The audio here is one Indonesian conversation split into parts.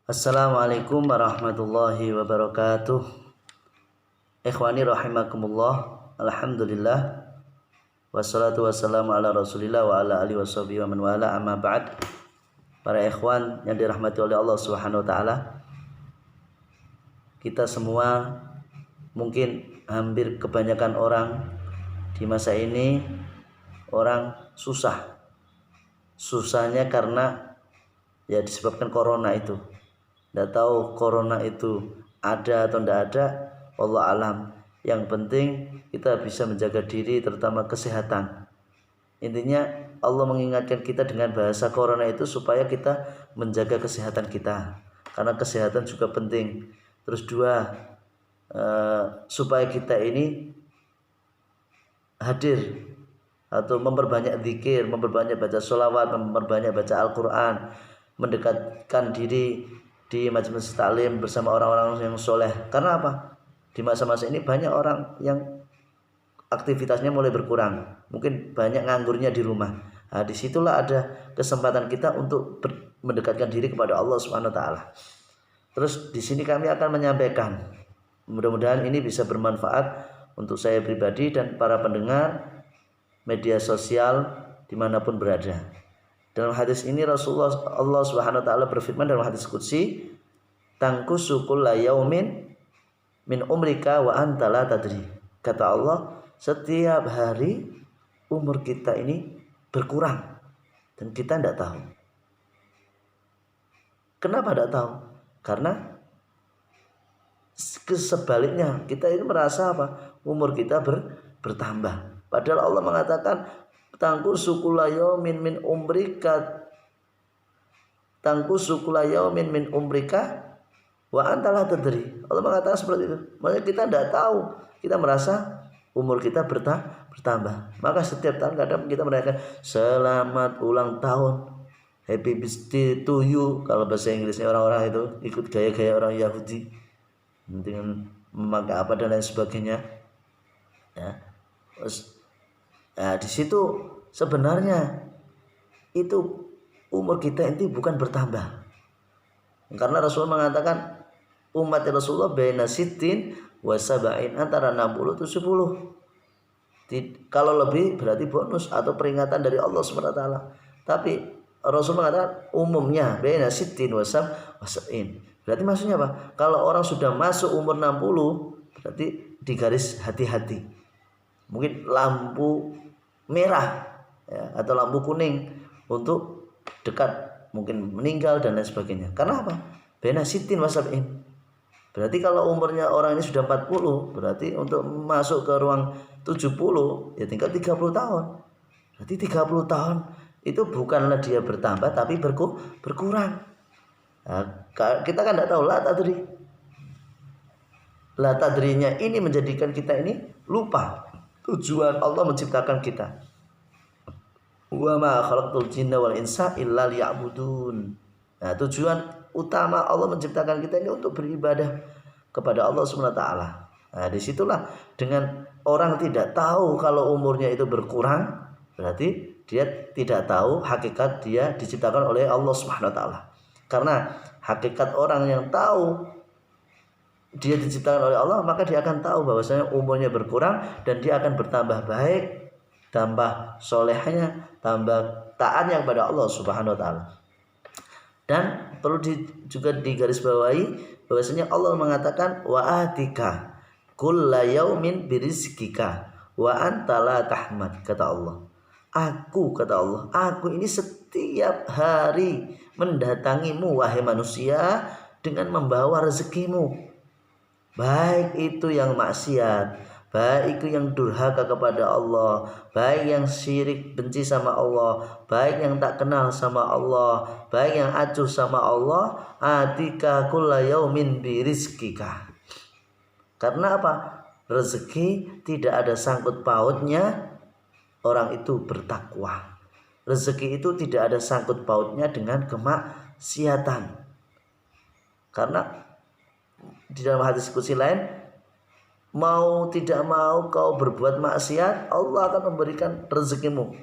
Assalamualaikum warahmatullahi wabarakatuh. Ikhwani rahimakumullah. Alhamdulillah. Wassalatu wassalamu ala Rasulillah wa ala alihi washabihi wa man wala, amma ba'd. Para ikhwan yang dirahmati oleh Allah Subhanahu wa taala. Kita semua, mungkin hampir kebanyakan orang di masa ini orang susah. Susahnya karena ya disebabkan corona itu. Tidak tahu corona itu ada atau tidak ada, wallahu alam. Yang penting kita bisa menjaga diri, terutama kesehatan. Intinya Allah mengingatkan kita dengan bahasa corona itu supaya kita menjaga kesehatan kita, karena kesehatan juga penting. Terus dua, supaya kita ini hadir atau memperbanyak zikir, memperbanyak baca sholawat, memperbanyak baca Al-Quran, mendekatkan diri di majelis taklim bersama orang-orang yang soleh. Karena apa? Di masa-masa ini banyak orang yang aktivitasnya mulai berkurang, mungkin banyak nganggurnya di rumah. Nah, disitulah ada kesempatan kita untuk mendekatkan diri kepada Allah Subhanahu Wa Taala. Terus di sini kami akan menyampaikan, mudah-mudahan ini bisa bermanfaat untuk saya pribadi dan para pendengar media sosial dimanapun berada. Dalam hadis ini Rasulullah Allah Subhanahu wa taala berfirman dalam hadis qudsi, "Tangkusu kulla yaumin min umrika wa anta la tadri." Kata Allah, setiap hari umur kita ini berkurang dan kita tidak tahu. Kenapa tidak tahu? Karena sebaliknya kita ini merasa apa? Umur kita bertambah. Padahal Allah mengatakan tangkusu kulla yaumin min umrika, tangkusu kulla yaumin min umrika wa anta la tadri. Allah mengatakan seperti itu. Makanya kita tidak tahu, kita merasa umur kita bertambah. Maka setiap tahun kadang kita merayakan selamat ulang tahun, happy birthday to you. Kalau bahasa Inggrisnya orang-orang itu ikut gaya-gaya orang Yahudi dengan memakai apa dan lain sebagainya. Ya. Nah, di situ sebenarnya itu umur kita itu bukan bertambah. Karena Rasulullah mengatakan umat Rasulullah baina sittin wa sab'in, antara 60 atau 70. Kalau lebih berarti bonus atau peringatan dari Allah Subhanahu wa taala. Tapi Rasul mengatakan umumnya baina sittin wa sab'in. Berarti maksudnya apa? Kalau orang sudah masuk umur 60 berarti digaris hati-hati. Mungkin lampu merah ya, atau lampu kuning untuk dekat, mungkin meninggal dan lain sebagainya. Karena apa? Bena sitin wasabin. Berarti kalau umurnya orang ini sudah 40, berarti untuk masuk ke ruang 70 ya tinggal 30 tahun. Berarti 30 tahun itu bukanlah dia bertambah tapi berkurang. Nah, kita kan tidak tahu la tadri. La tadrinya ini menjadikan kita ini lupa tujuan Allah menciptakan kita. Wa ma khalaqtul jinna wal insa illa liya'budun. Nah, tujuan utama Allah menciptakan kita ini untuk beribadah kepada Allah Subhanahu wa taala. Nah, disitulah dengan orang tidak tahu kalau umurnya itu berkurang, berarti dia tidak tahu hakikat dia diciptakan oleh Allah Subhanahu wa taala. Karena hakikat orang yang tahu dia diciptakan oleh Allah, maka dia akan tahu bahwasanya umurnya berkurang dan dia akan bertambah baik, tambah solehnya, tambah taatnya kepada Allah Subhanahu wa taala. Dan perlu juga digarisbawahi bahwasanya Allah mengatakan wa atika kulla yaumin birizqika wa anta la tahmad. Kata Allah, kata Allah, aku ini setiap hari mendatangimu wahai manusia dengan membawa rezekimu. Baik itu yang maksiat, baik itu yang durhaka kepada Allah, baik yang syirik benci sama Allah, baik yang tak kenal sama Allah, baik yang acuh sama Allah, atika kulla yaumin birizqika. Karena apa? Rezeki tidak ada sangkut pautnya orang itu bertakwa. Rezeki itu tidak ada sangkut pautnya dengan kemaksiatan. Karena di dalam hadis qudsi lain, mau tidak mau kau berbuat maksiat, Allah akan memberikan rezekimu.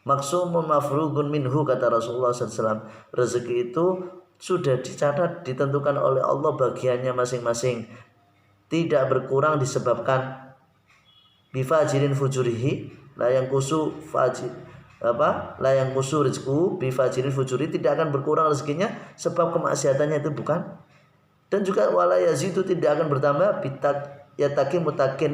Maksumun mafrugun minhu, kata Rasulullah SAW. Rezeki itu sudah dicatat, ditentukan oleh Allah bagiannya masing-masing, tidak berkurang disebabkan bifajirin fujurihi, la yang kusu fajir la yang kusu rizku bifajirin fujuri, tidak akan berkurang rezekinya sebab kemaksiatannya itu bukan. Dan juga wala yazidu, tidak akan bertambah bitak yatakin mutakin,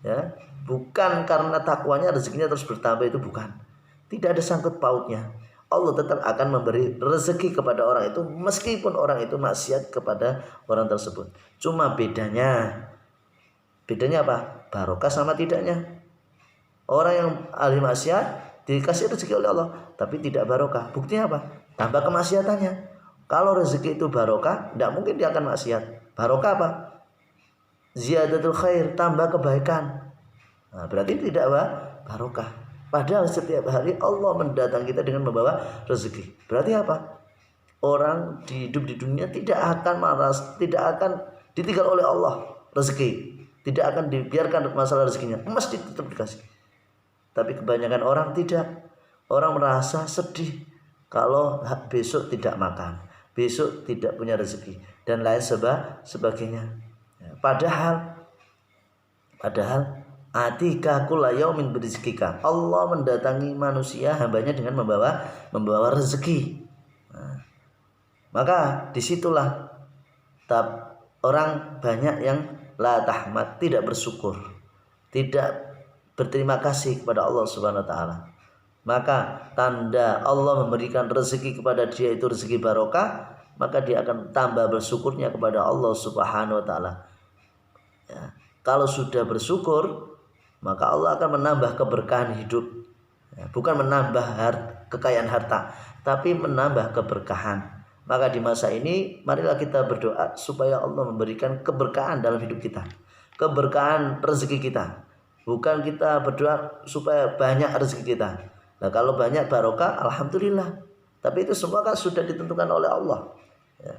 ya, bukan karena takwanya rezekinya terus bertambah, itu bukan. Tidak ada sangkut pautnya. Allah tetap akan memberi rezeki kepada orang itu meskipun orang itu maksiat kepada orang tersebut. Cuma bedanya apa? Barokah sama tidaknya. Orang yang ahli maksiat dikasih rezeki oleh Allah tapi tidak barokah. Buktinya apa? Tambah kemaksiatannya. Kalau rezeki itu barokah, tidak mungkin dia akan maksiat. Barokah apa? Ziyadatul khair, tambah kebaikan. Nah, berarti tidak barokah. Padahal setiap hari Allah mendatangi kita dengan membawa rezeki. Berarti apa? Orang hidup di dunia tidak akan malas, tidak akan ditinggal oleh Allah rezeki. Tidak akan dibiarkan masalah rezekinya, mesti tetap dikasih. Tapi kebanyakan orang tidak. Orang merasa sedih kalau besok tidak makan, besok tidak punya rezeki, dan lain sebagainya. Padahal atika kulla yaumin birizqika, Allah mendatangi manusia hambanya dengan membawa rezeki. Nah, maka disitulah orang banyak yang la tahmad, tidak bersyukur, tidak berterima kasih kepada Allah Subhanahu wa taala. Maka tanda Allah memberikan rezeki kepada dia itu rezeki barokah, maka dia akan tambah bersyukurnya kepada Allah Subhanahu wa taala. Ya, kalau sudah bersyukur, maka Allah akan menambah keberkahan hidup. Ya, bukan menambah kekayaan harta, tapi menambah keberkahan. Maka di masa ini marilah kita berdoa supaya Allah memberikan keberkahan dalam hidup kita, keberkahan rezeki kita. Bukan kita berdoa supaya banyak rezeki kita. Nah, kalau banyak barokah, alhamdulillah. Tapi itu semua kan sudah ditentukan oleh Allah. Ya,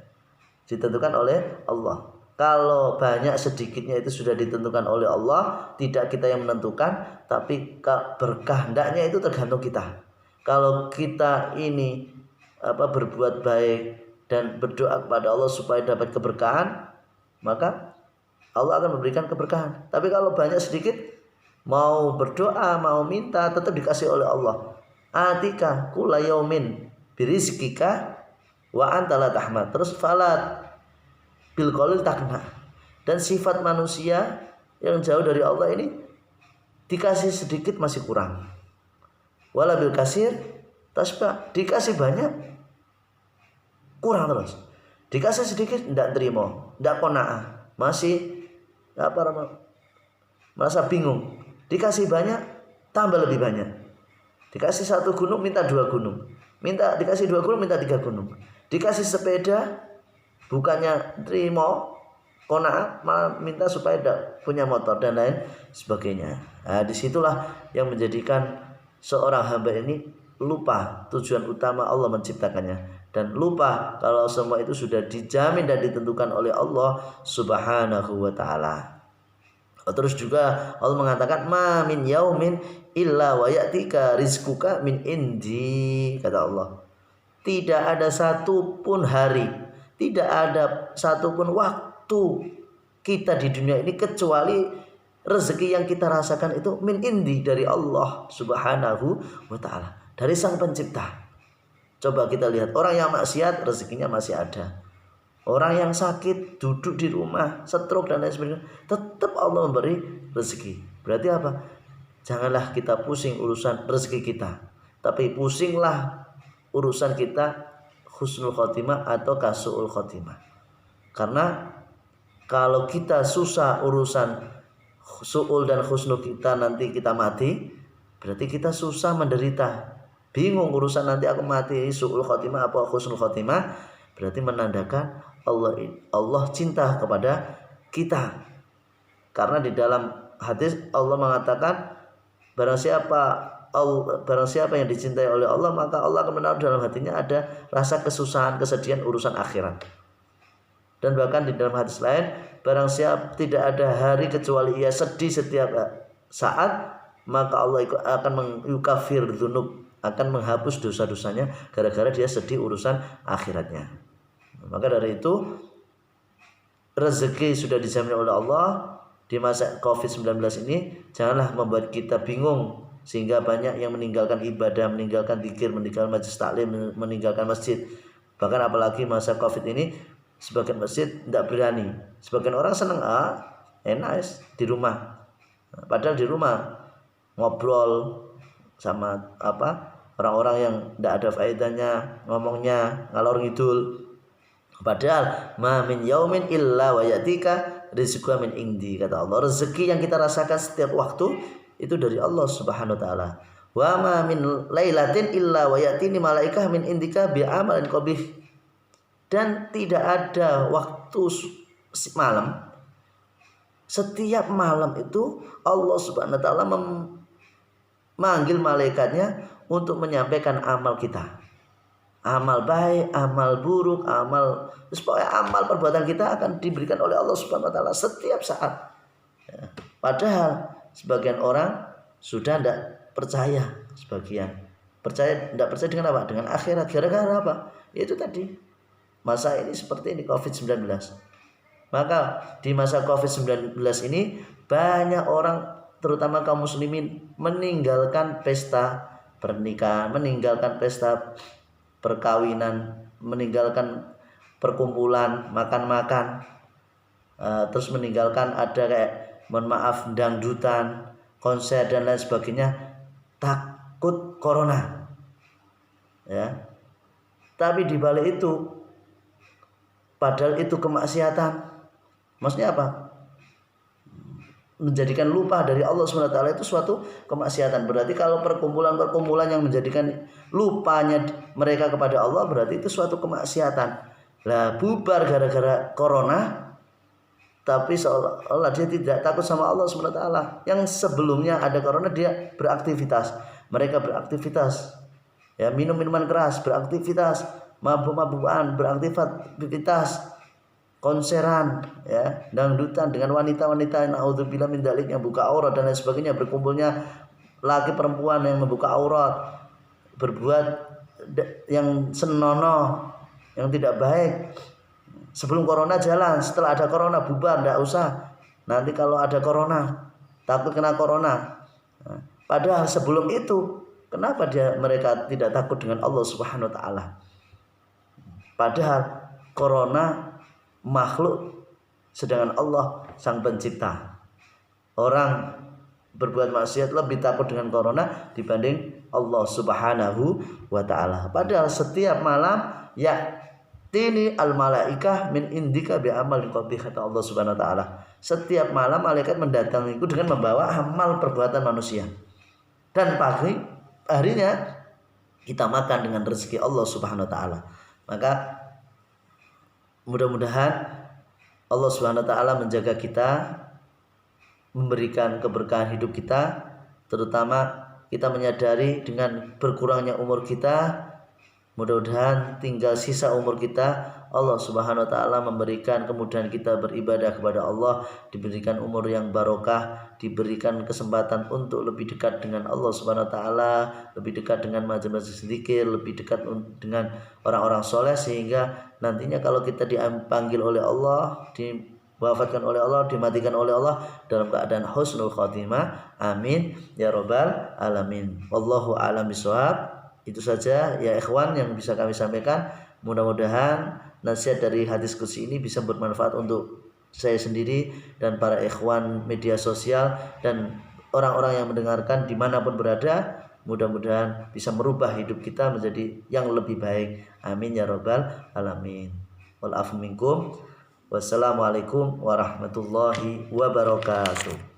ditentukan oleh Allah. Kalau banyak sedikitnya itu sudah ditentukan oleh Allah, tidak kita yang menentukan, tapi berkah hendaknya itu tergantung kita. Kalau kita ini berbuat baik dan berdoa kepada Allah supaya dapat keberkahan, maka Allah akan memberikan keberkahan. Tapi kalau banyak sedikit, mau berdoa, mau minta, tetap dikasih oleh Allah. Atika kulla yaumin birizqika wa anta la tahmad. Terus falat bil qalil takna. Dan sifat manusia yang jauh dari Allah ini, dikasih sedikit masih kurang. Wala bil kasir tasbah, dikasih banyak kurang terus. Dikasih sedikit tidak terima, tidak qanaah, masih merasa bingung. Dikasih banyak tambah lebih banyak. Dikasih 1 gunung minta 2 gunung. Dikasih 2 gunung minta 3 gunung. Dikasih sepeda bukannya terima qanaah, malah minta supaya punya motor dan lain sebagainya. Nah, disitulah yang menjadikan seorang hamba ini lupa tujuan utama Allah menciptakannya, dan lupa kalau semua itu sudah dijamin dan ditentukan oleh Allah Subhanahu wa taala. Terus juga Allah mengatakan ma min yaumin illa wa ya'tika rizquka min indi, kata Allah. Tidak ada satu pun hari, tidak ada satu pun waktu kita di dunia ini kecuali rezeki yang kita rasakan itu min indi, dari Allah Subhanahu wa taala, dari Sang Pencipta. Coba kita lihat orang yang maksiat rezekinya masih ada. Orang yang sakit duduk di rumah, stroke dan lain sebagainya, tetap Allah memberi rezeki. Berarti apa? Janganlah kita pusing urusan rezeki kita, tapi pusinglah urusan kita husnul khotimah atau kasu'ul khotimah. Karena kalau kita susah urusan su'ul dan husnul kita, nanti kita mati, berarti kita susah, menderita, bingung urusan nanti aku mati su'ul khotimah apa husnul khotimah, berarti menandakan Allah cinta kepada kita. Karena di dalam hadis Allah mengatakan barang siapa yang dicintai oleh Allah, maka Allah akan menaruh dalam hatinya ada rasa kesusahan, kesedihan urusan akhirat. Dan bahkan di dalam hadis lain, barang siapa tidak ada hari kecuali ia sedih setiap saat, maka Allah akan mengukafir dzunub, akan menghapus dosa-dosanya gara-gara dia sedih urusan akhiratnya. Maka dari itu rezeki sudah dijamin oleh Allah. Di masa COVID-19 ini janganlah membuat kita bingung sehingga banyak yang meninggalkan ibadah, meninggalkan zikir, meninggalkan majelis taklim, meninggalkan masjid. Bahkan apalagi masa COVID ini sebagian masjid tidak berani. Sebagian orang senang enak di rumah. Padahal di rumah ngobrol sama orang-orang yang tidak ada faedahnya, ngomongnya ngalor ngidul. Padahal ma min yaumin illa wa yatika rizqa min indi, kata Allah. Rezeki yang kita rasakan setiap waktu itu dari Allah Subhanahu wa taala. Wa ma min lailatin illa wa yatini malaikah min indika bi amalin qabih. Dan tidak ada waktu malam, setiap malam itu Allah Subhanahu wa taala memanggil malaikatnya untuk menyampaikan amal kita. Amal baik, amal buruk, pokoknya amal perbuatan kita akan diberikan oleh Allah Subhanahu wa taala setiap saat. Ya. Padahal sebagian orang sudah tidak percaya, sebagian tidak percaya dengan apa? Dengan akhirat. Gara-gara apa? Itu tadi masa ini seperti ini COVID-19. Maka di masa COVID-19 ini banyak orang terutama kaum muslimin meninggalkan pesta pernikahan, meninggalkan pesta perkawinan, meninggalkan perkumpulan, makan-makan, terus meninggalkan ada kayak mohon maaf dangdutan, konser dan lain sebagainya, takut corona. Ya. Tapi di balik itu padahal itu kemaksiatan. Maksudnya apa? Menjadikan lupa dari Allah SWT itu suatu kemaksiatan. Berarti kalau perkumpulan-perkumpulan yang menjadikan lupanya mereka kepada Allah, berarti itu suatu kemaksiatan. Lah bubar gara-gara corona, tapi seolah-olah dia tidak takut sama Allah SWT. Yang sebelumnya ada corona dia beraktivitas. Mereka beraktivitas, ya, minum minuman keras, beraktivitas, mabuk-mabukan, beraktivitas, konseran, ya, dangdutan dengan wanita-wanita yang naudzubillah min dzalik yang buka aurat dan lain sebagainya, berkumpulnya laki perempuan yang membuka aurat, berbuat yang senonoh, yang tidak baik. Sebelum corona jalan, setelah ada corona bubar, tidak usah. Nanti kalau ada corona takut kena corona. Padahal sebelum itu kenapa mereka tidak takut dengan Allah Subhanahu wa taala? Padahal corona makhluk sedangkan Allah sang pencipta. Orang berbuat maksiat lebih takut dengan corona dibanding Allah Subhanahu wa taala. Padahal setiap malam tini al malaikah min indika bi amal qabih, kata Allah Subhanahu wa taala. Setiap malam malaikat mendatangiku dengan membawa amal perbuatan manusia. Dan pagi harinya kita makan dengan rezeki Allah Subhanahu wa taala. Maka mudah-mudahan Allah Subhanahu wa taala menjaga kita, memberikan keberkahan hidup kita, terutama kita menyadari dengan berkurangnya umur kita, mudah-mudahan tinggal sisa umur kita, Allah Subhanahu wa taala memberikan kemudahan kita beribadah kepada Allah, diberikan umur yang barokah, diberikan kesempatan untuk lebih dekat dengan Allah Subhanahu wa taala, lebih dekat dengan majelis zikir, lebih dekat dengan orang-orang soleh, sehingga nantinya kalau kita dipanggil oleh Allah, wafatkan oleh Allah, dimatikan oleh Allah dalam keadaan husnul khotimah. Amin ya rabbal alamin. Wallahu a'lam bishawab. Itu saja ya ikhwan yang bisa kami sampaikan. Mudah-mudahan nasihat dari hadis qudsi ini bisa bermanfaat untuk saya sendiri dan para ikhwan media sosial dan orang-orang yang mendengarkan dimanapun berada. Mudah-mudahan bisa merubah hidup kita menjadi yang lebih baik. Amin ya rabbal alamin. Wal afu minkum. Wassalamualaikum warahmatullahi wabarakatuh.